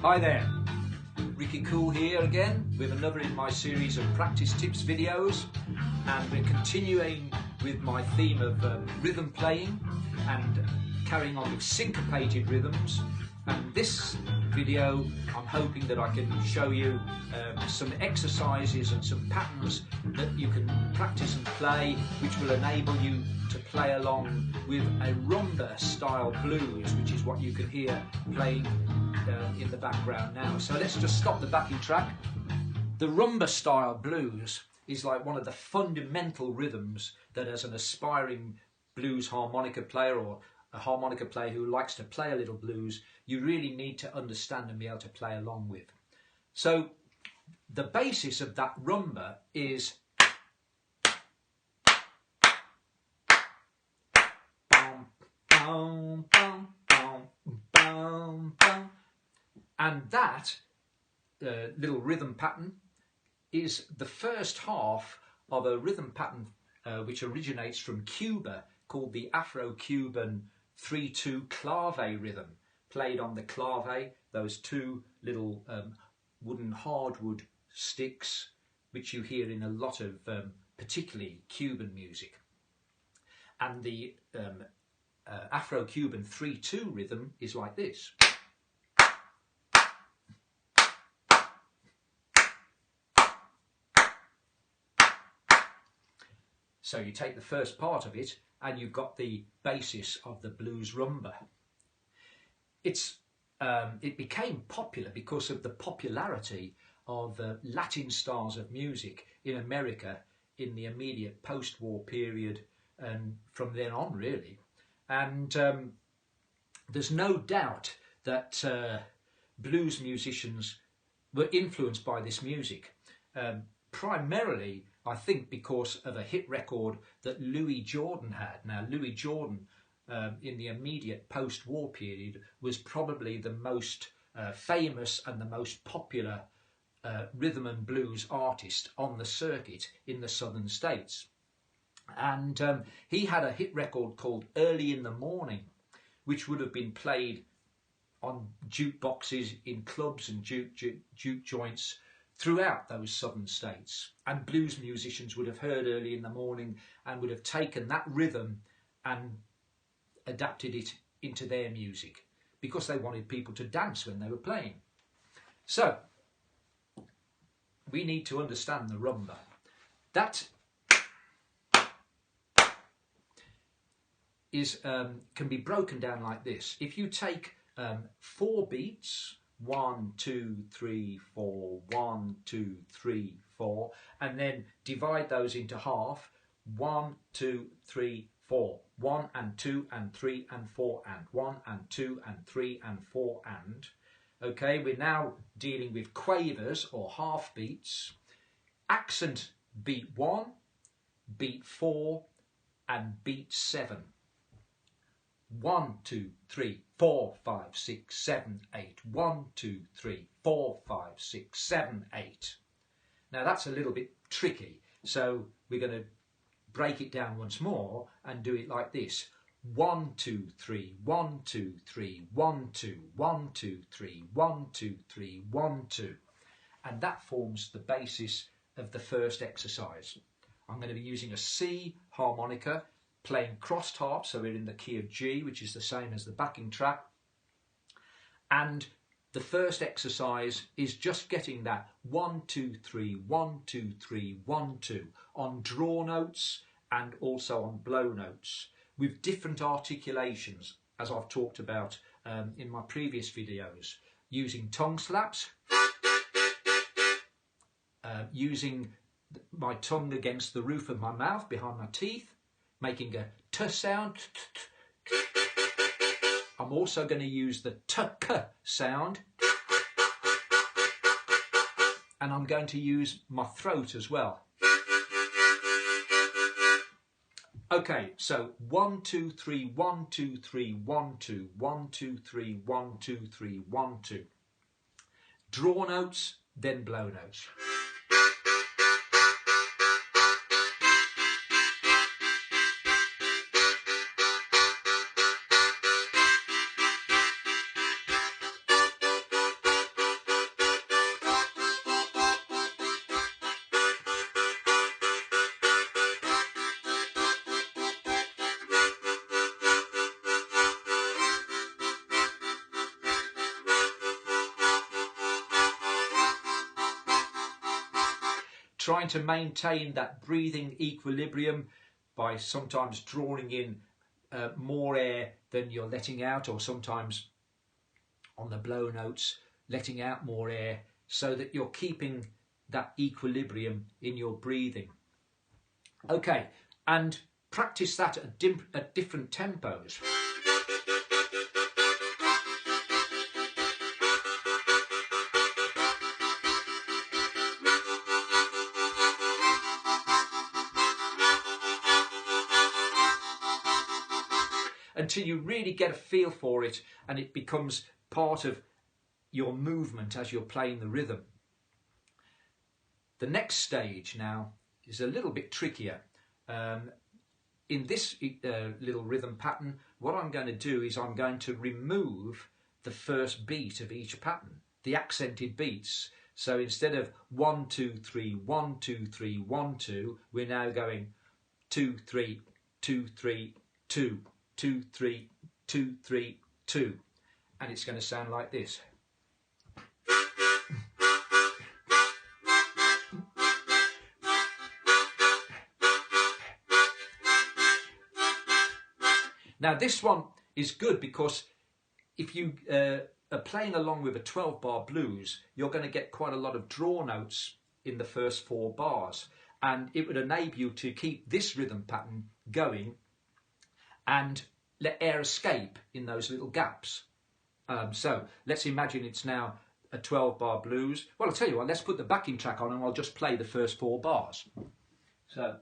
Hi there, Ricky Cool here again with another in my series of practice tips videos, and we're continuing with my theme of rhythm playing and carrying on with syncopated rhythms. And this video I'm hoping that I can show you some exercises and some patterns that you can practice and play, which will enable you to play along with a Rhumba style blues, which is what you can hear playing in the background now. So let's just stop the backing track. The Rhumba style blues is like one of the fundamental rhythms that, as an aspiring blues harmonica player or a harmonica player who likes to play a little blues, you really need to understand and be able to play along with. So the basis of that Rhumba is bum, bum, bum, bum, bum, bum. And that little rhythm pattern is the first half of a rhythm pattern which originates from Cuba, called the Afro-Cuban 3/2 clave rhythm, played on the clave, those two little wooden hardwood sticks which you hear in a lot of particularly Cuban music. And the Afro-Cuban 3/2 rhythm is like this. So you take the first part of it and you've got the basis of the blues Rhumba. It became popular because of the popularity of Latin styles of music in America in the immediate post-war period and from then on, really. And there's no doubt that blues musicians were influenced by this music, primarily I think because of a hit record that Louis Jordan had. Now, Louis Jordan in the immediate post-war period was probably the most famous and the most popular rhythm and blues artist on the circuit in the southern states. And he had a hit record called Early in the Morning, which would have been played on jukeboxes in clubs and juke joints throughout those southern states, and blues musicians would have heard Early in the Morning and would have taken that rhythm and adapted it into their music because they wanted people to dance when they were playing. So we need to understand the Rhumba. That is can be broken down like this. If you take 4 beats, 1, 2, 3, 4, 1, 2, 3, 4, and then divide those into half. 1, 2, 3, 4. 1 and 2 and 3 and 4 and 1 and 2 and 3 and 4 and. Okay, we're now dealing with quavers or half beats. Accent beat 1, beat 4 and beat 7. 1, 2, 3, 4, 5, 6, 7, 8. 1, 2, 3, 4, 5, 6, 7, 8. Now that's a little bit tricky, so we're going to break it down once more and do it like this. 1, 2, 3, 1, 2, 3, 1, 2, 1, 2, 3, 1, 2, 3, 1, 2. And that forms the basis of the first exercise. I'm going to be using a C harmonica, playing crossed harp, so we're in the key of G, which is the same as the backing track. And the first exercise is just getting that 1, 2, 3, 1, 2, 3, 1, 2 on draw notes and also on blow notes with different articulations, as I've talked about in my previous videos, using tongue slaps, using my tongue against the roof of my mouth behind my teeth, making a t sound. I'm also going to use the t-k sound, and I'm going to use my throat as well. Okay, so 1, 2, 3, 1, 2, 3, 1, 2, 1, 2, 3, 1, 2, 3, 1, 2. Draw notes, then blow notes. trying to maintain that breathing equilibrium by sometimes drawing in more air than you're letting out, or sometimes on the blow notes letting out more air, so that you're keeping that equilibrium in your breathing. Okay, and practice that at different tempos. Until you really get a feel for it and it becomes part of your movement as you're playing the rhythm. The next stage now is a little bit trickier. In this little rhythm pattern, what I'm going to do is I'm going to remove the first beat of each pattern, the accented beats. So instead of 1, 2, 3, 1, 2, 3, 1, 2, we're now going 2, 3, 2, 3, 2, 2, 3, 2, 3, 2. And it's going to sound like this. Now this one is good because if you are playing along with a 12-bar blues, you're going to get quite a lot of draw notes in the first 4 bars, and it would enable you to keep this rhythm pattern going and let air escape in those little gaps. So let's imagine it's now a 12-bar blues. Well, I'll tell you what, let's put the backing track on and I'll just play the first 4 bars. So.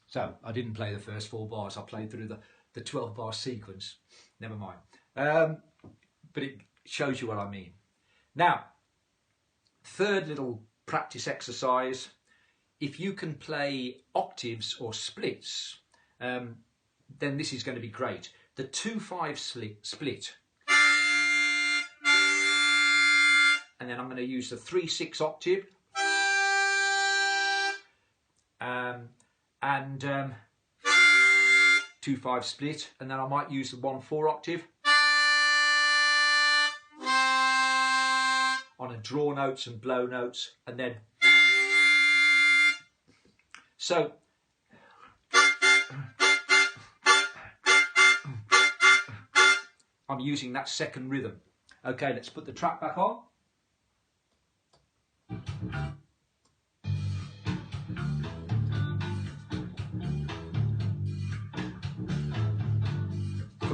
So I didn't play the first 4 bars, I played through the 12-bar sequence. Never mind. But it shows you what I mean. Now, third little practice exercise. If you can play octaves or splits, then this is going to be great. The 2-5 split. And then I'm going to use the 3-6 octave. And 2-5 split, and then I might use the 1-4 octave on a draw notes and blow notes, and then so I'm using that second rhythm. Okay, let's put the track back on.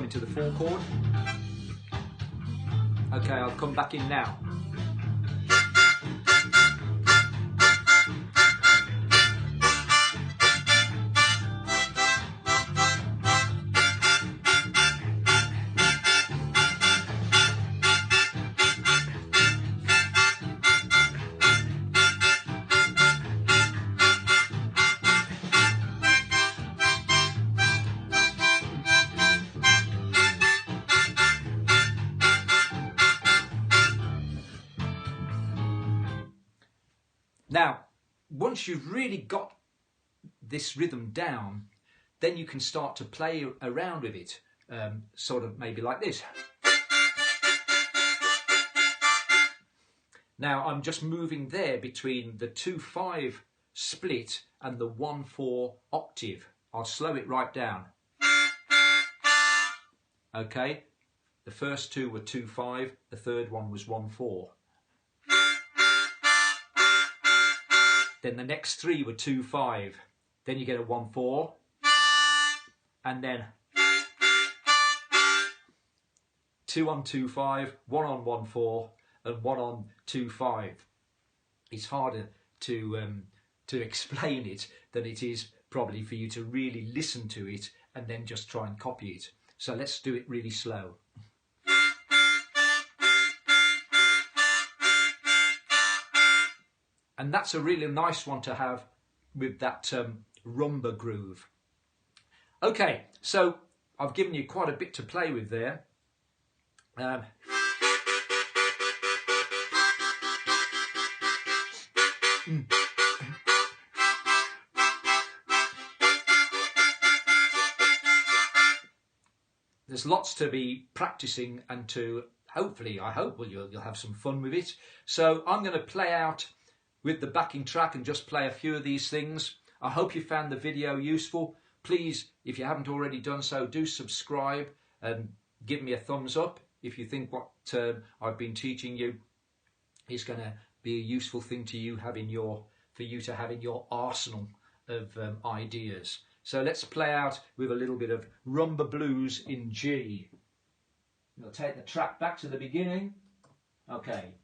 To the 4 chord. Okay, I'll come back in now. Now, once you've really got this rhythm down, then you can start to play around with it, sort of maybe like this. Now, I'm just moving there between the 2-5 split and the 1-4 octave. I'll slow it right down. Okay, the first 2 were 2-5, the third one was 1-4. Then the next 3 were 2-5. Then you get a 1-4. And then 2 on 2-5, 1 on 1-4, and 1 on 2-5. It's harder to explain it than it is probably for you to really listen to it and then just try and copy it. So let's do it really slow. And that's a really nice one to have with that rumba groove. Okay, so I've given you quite a bit to play with there. There's lots to be practicing and to hopefully, I hope, well, you'll have some fun with it. So I'm going to play out with the backing track and just play a few of these things. I hope you found the video useful. Please, if you haven't already done so, do subscribe and give me a thumbs up if you think what I've been teaching you is going to be a useful thing to you for you to have in your arsenal of ideas. So let's play out with a little bit of Rumba Blues in G. We'll take the track back to the beginning. Okay.